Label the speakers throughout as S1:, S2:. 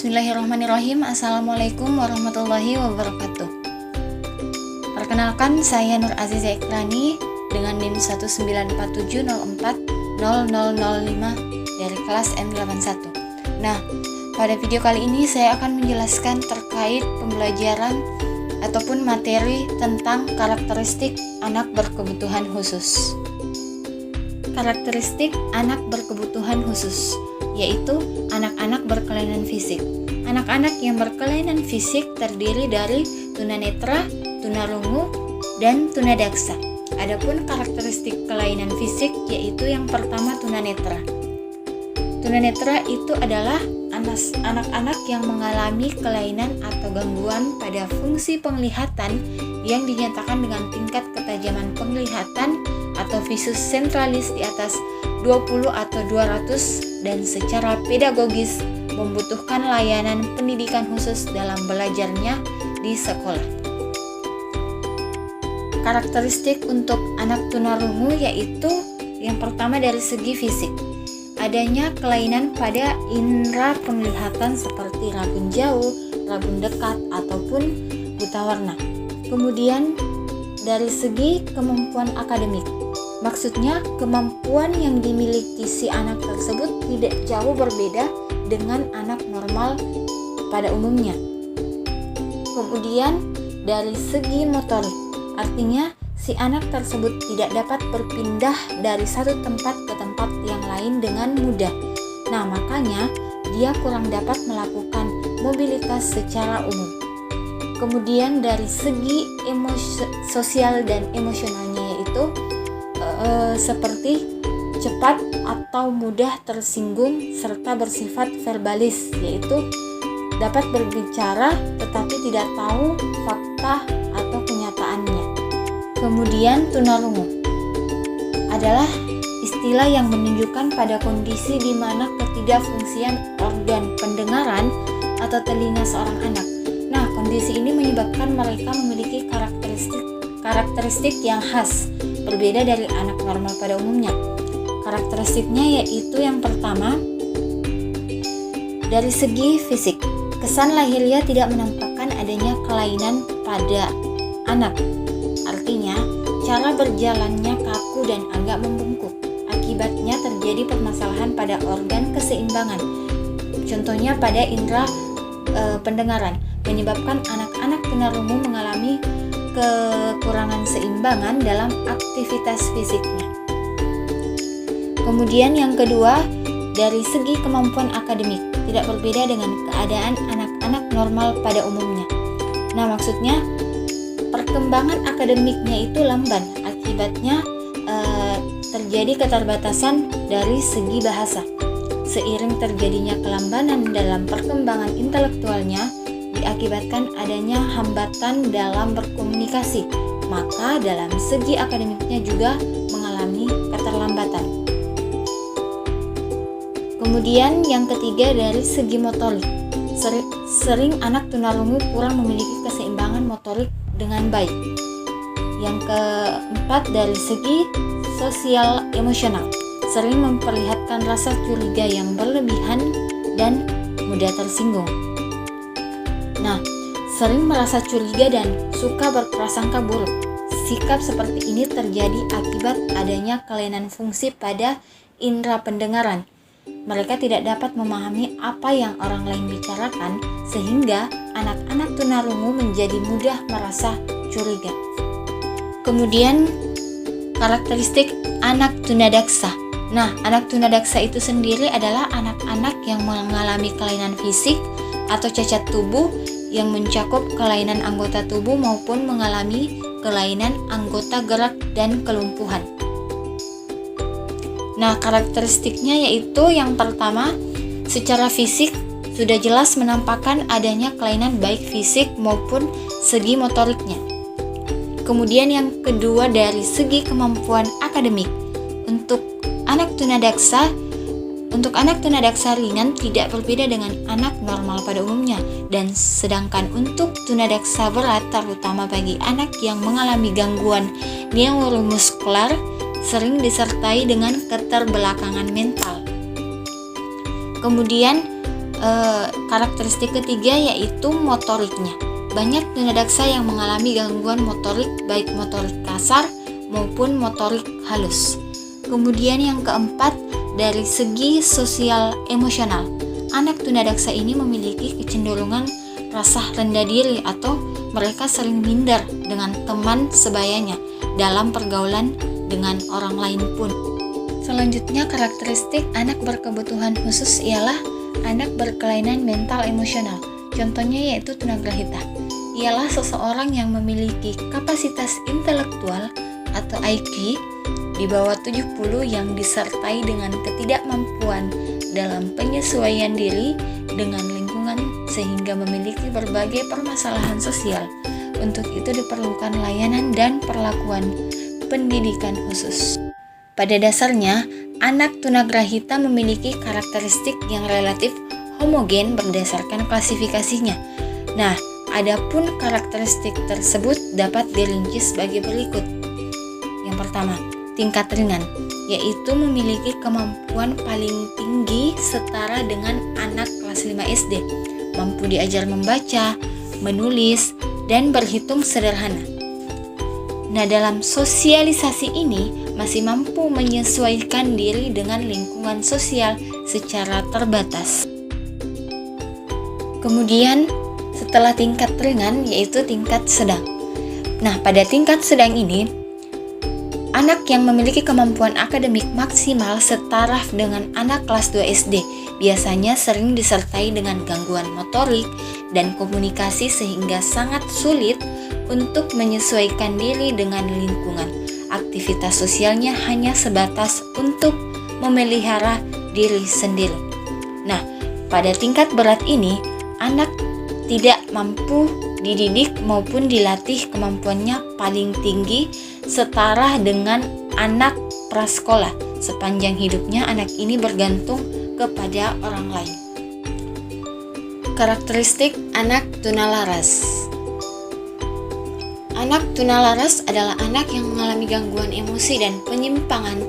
S1: Bismillahirrahmanirrahim. Assalamualaikum warahmatullahi wabarakatuh. Perkenalkan, saya Nur Aziza Ikrani dengan NIM 19470400005 dari kelas M81. Nah, pada video kali ini saya akan menjelaskan terkait pembelajaran ataupun materi tentang karakteristik anak berkebutuhan khusus. Karakteristik anak berkebutuhan khusus, yaitu anak-anak berkelainan fisik. Anak-anak yang berkelainan fisik terdiri dari tunanetra, tunarungu, dan tunadaksa. Adapun karakteristik kelainan fisik yaitu yang pertama tunanetra. Tunanetra itu adalah anak-anak yang mengalami kelainan atau gangguan pada fungsi penglihatan yang dinyatakan dengan tingkat ketajaman penglihatan atau visus sentralis di atas 20 atau 200 dan secara pedagogis membutuhkan layanan pendidikan khusus dalam belajarnya di sekolah. Karakteristik untuk anak tunarungu yaitu yang pertama dari segi fisik. Adanya kelainan pada indera penglihatan seperti rabun jauh, rabun dekat, ataupun buta warna. Kemudian dari segi kemampuan akademik. Maksudnya, kemampuan yang dimiliki si anak tersebut tidak jauh berbeda dengan anak normal pada umumnya. Kemudian, dari segi motorik, artinya si anak tersebut tidak dapat berpindah dari satu tempat ke tempat yang lain dengan mudah. Nah, makanya dia kurang dapat melakukan mobilitas secara umum. Kemudian, dari segi sosial dan emosionalnya yaitu seperti cepat atau mudah tersinggung serta bersifat verbalis, yaitu dapat berbicara tetapi tidak tahu fakta atau kenyataannya. Kemudian tunarungu adalah istilah yang menunjukkan pada kondisi di mana ketidakfungsian organ pendengaran atau telinga seorang anak. Nah, kondisi ini menyebabkan mereka memiliki karakteristik yang khas, berbeda dari anak normal pada umumnya. Karakteristiknya yaitu yang pertama, dari segi fisik. Kesan lahiriah tidak menampakkan adanya kelainan pada anak. Artinya, cara berjalannya kaku dan agak membungkuk. Akibatnya terjadi permasalahan pada organ keseimbangan. Contohnya pada indera pendengaran, menyebabkan anak-anak tunarungu mengalami kekurangan seimbangan dalam aktivitas fisiknya. Kemudian yang kedua, dari segi kemampuan akademik, tidak berbeda dengan keadaan anak-anak normal pada umumnya. Nah, maksudnya perkembangan akademiknya itu lamban, akibatnya terjadi keterbatasan dari segi bahasa. Seiring terjadinya kelambanan dalam perkembangan intelektualnya, diakibatkan adanya hambatan dalam berkomunikasi, maka dalam segi akademiknya juga mengalami keterlambatan. Kemudian yang ketiga, dari segi motorik. Sering anak tunarungu kurang memiliki keseimbangan motorik dengan baik. Yang keempat, dari segi sosial emosional. Sering memperlihatkan rasa curiga yang berlebihan dan mudah tersinggung. Nah, sering merasa curiga dan suka berprasangka buruk. Sikap seperti ini terjadi akibat adanya kelainan fungsi pada indera pendengaran. Mereka tidak dapat memahami apa yang orang lain bicarakan, sehingga anak-anak tunarungu menjadi mudah merasa curiga. Kemudian, karakteristik anak tunadaksa. Nah, anak tunadaksa itu sendiri adalah anak-anak yang mengalami kelainan fisik atau cacat tubuh yang mencakup kelainan anggota tubuh maupun mengalami kelainan anggota gerak dan kelumpuhan. Nah, karakteristiknya yaitu yang pertama, secara fisik sudah jelas menampakkan adanya kelainan baik fisik maupun segi motoriknya. Kemudian yang kedua, dari segi kemampuan akademik. Untuk anak tunadaksa ringan tidak berbeda dengan anak normal pada umumnya, dan sedangkan untuk tunadaksa berat, terutama bagi anak yang mengalami gangguan neuromuskular, sering disertai dengan keterbelakangan mental. Kemudian Karakteristik ketiga yaitu motoriknya. Banyak tunadaksa yang mengalami gangguan motorik, baik motorik kasar maupun motorik halus. Kemudian yang keempat, dari segi sosial emosional. Anak tunadaksa ini memiliki kecenderungan rasa rendah diri atau mereka sering minder dengan teman sebayanya dalam pergaulan dengan orang lain pun. Selanjutnya, karakteristik anak berkebutuhan khusus ialah anak berkelainan mental emosional. Contohnya yaitu tunagrahita. Ialah seseorang yang memiliki kapasitas intelektual atau IQ di bawah 70 yang disertai dengan ketidakmampuan dalam penyesuaian diri dengan lingkungan sehingga memiliki berbagai permasalahan sosial. Untuk itu diperlukan layanan dan perlakuan pendidikan khusus. Pada dasarnya, anak tunagrahita memiliki karakteristik yang relatif homogen berdasarkan klasifikasinya. Nah, adapun karakteristik tersebut dapat dirinci sebagai berikut. Yang pertama, tingkat ringan, yaitu memiliki kemampuan paling tinggi setara dengan anak kelas 5 SD, mampu diajar membaca, menulis, dan berhitung sederhana. Nah, dalam sosialisasi ini masih mampu menyesuaikan diri dengan lingkungan sosial secara terbatas. Kemudian, setelah tingkat ringan yaitu tingkat sedang. Nah, pada tingkat sedang ini, anak yang memiliki kemampuan akademik maksimal setara dengan anak kelas 2 SD biasanya sering disertai dengan gangguan motorik dan komunikasi sehingga sangat sulit untuk menyesuaikan diri dengan lingkungan. Aktivitas sosialnya hanya sebatas untuk memelihara diri sendiri. Nah, pada tingkat berat ini, anak tidak mampu dididik maupun dilatih kemampuannya paling tinggi setara dengan anak prasekolah. Sepanjang hidupnya anak ini bergantung kepada orang lain. Karakteristik anak tunalaras. Anak tunalaras adalah anak yang mengalami gangguan emosi dan penyimpangan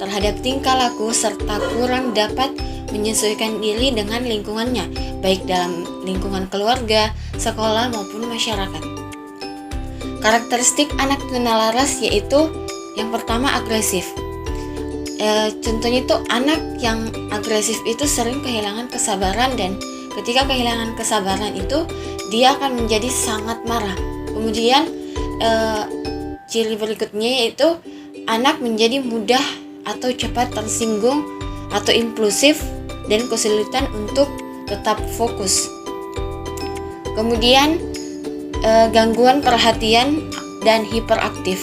S1: terhadap tingkah laku serta kurang dapat menyesuaikan diri dengan lingkungannya, baik dalam lingkungan keluarga, sekolah, maupun masyarakat. Karakteristik anak tunalaras yaitu yang pertama agresif. Contohnya itu anak yang agresif itu sering kehilangan kesabaran dan ketika kehilangan kesabaran itu dia akan menjadi sangat marah. Kemudian ciri berikutnya yaitu anak menjadi mudah atau cepat tersinggung atau impulsif dan kesulitan untuk tetap fokus. Kemudian gangguan perhatian dan hiperaktif.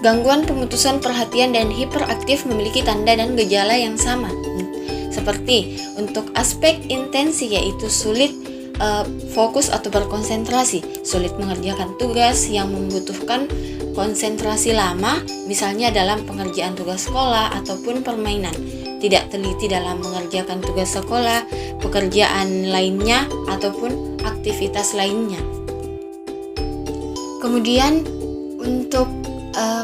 S1: Gangguan pemutusan perhatian dan hiperaktif memiliki tanda dan gejala yang sama. Seperti untuk aspek intensi yaitu sulit fokus atau berkonsentrasi, sulit mengerjakan tugas yang membutuhkan konsentrasi lama, misalnya dalam pengerjaan tugas sekolah ataupun permainan, tidak teliti dalam mengerjakan tugas sekolah, pekerjaan lainnya ataupun aktivitas lainnya. Kemudian untuk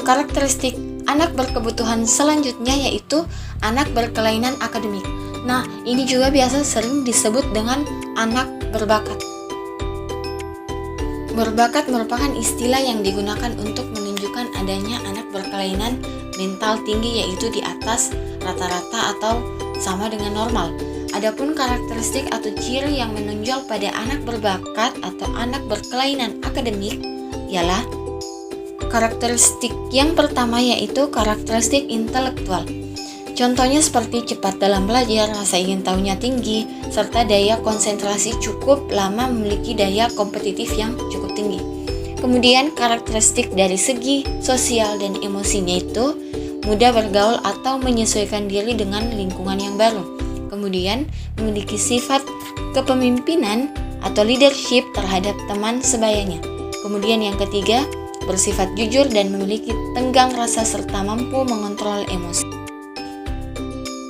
S1: karakteristik anak berkebutuhan selanjutnya yaitu anak berkelainan akademik. Nah, ini juga biasa sering disebut dengan anak berbakat. Berbakat merupakan istilah yang digunakan untuk menunjukkan adanya anak berkelainan mental tinggi yaitu di atas rata-rata atau sama dengan normal. Adapun karakteristik atau ciri yang menonjol pada anak berbakat atau anak berkelainan akademik ialah karakteristik yang pertama yaitu karakteristik intelektual. Contohnya seperti cepat dalam belajar, rasa ingin tahunya tinggi, serta daya konsentrasi cukup lama, memiliki daya kompetitif yang cukup tinggi. Kemudian karakteristik dari segi sosial dan emosinya itu mudah bergaul atau menyesuaikan diri dengan lingkungan yang baru. Kemudian memiliki sifat kepemimpinan atau leadership terhadap teman sebayanya. Kemudian yang ketiga, bersifat jujur dan memiliki tenggang rasa serta mampu mengontrol emosi.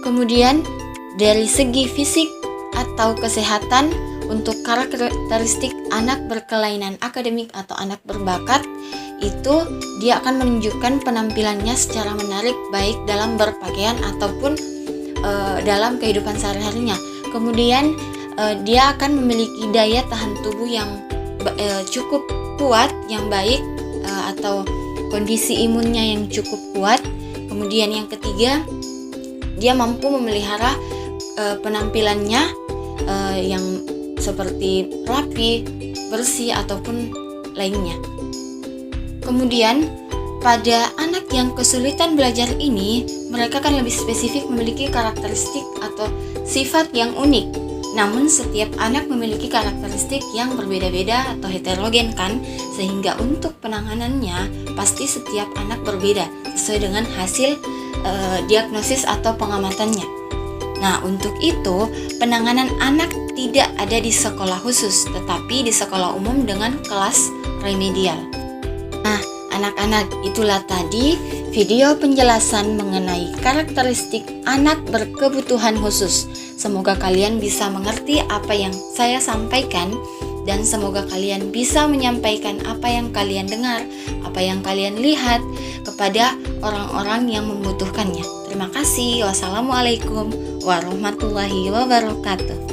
S1: Kemudian dari segi fisik atau kesehatan, untuk karakteristik anak berkelainan akademik atau anak berbakat itu dia akan menunjukkan penampilannya secara menarik baik dalam berpakaian ataupun dalam kehidupan sehari-harinya. Kemudian dia akan memiliki daya tahan tubuh yang cukup kuat, yang baik, atau kondisi imunnya yang cukup kuat. Kemudian yang ketiga, dia mampu memelihara penampilannya yang seperti rapi, bersih, ataupun lainnya. Kemudian pada anak yang kesulitan belajar ini, mereka kan lebih spesifik memiliki karakteristik atau sifat yang unik. Namun setiap anak memiliki karakteristik yang berbeda-beda atau heterogen kan, sehingga untuk penanganannya pasti setiap anak berbeda sesuai dengan hasil diagnosis atau pengamatannya. Nah, untuk itu penanganan anak tidak ada di sekolah khusus, tetapi di sekolah umum dengan kelas remedial. Nah, anak-anak, itulah tadi video penjelasan mengenai karakteristik anak berkebutuhan khusus. Semoga kalian bisa mengerti apa yang saya sampaikan, dan semoga kalian bisa menyampaikan apa yang kalian dengar, apa yang kalian lihat kepada orang-orang yang membutuhkannya. Terima kasih. Wassalamualaikum warahmatullahi wabarakatuh.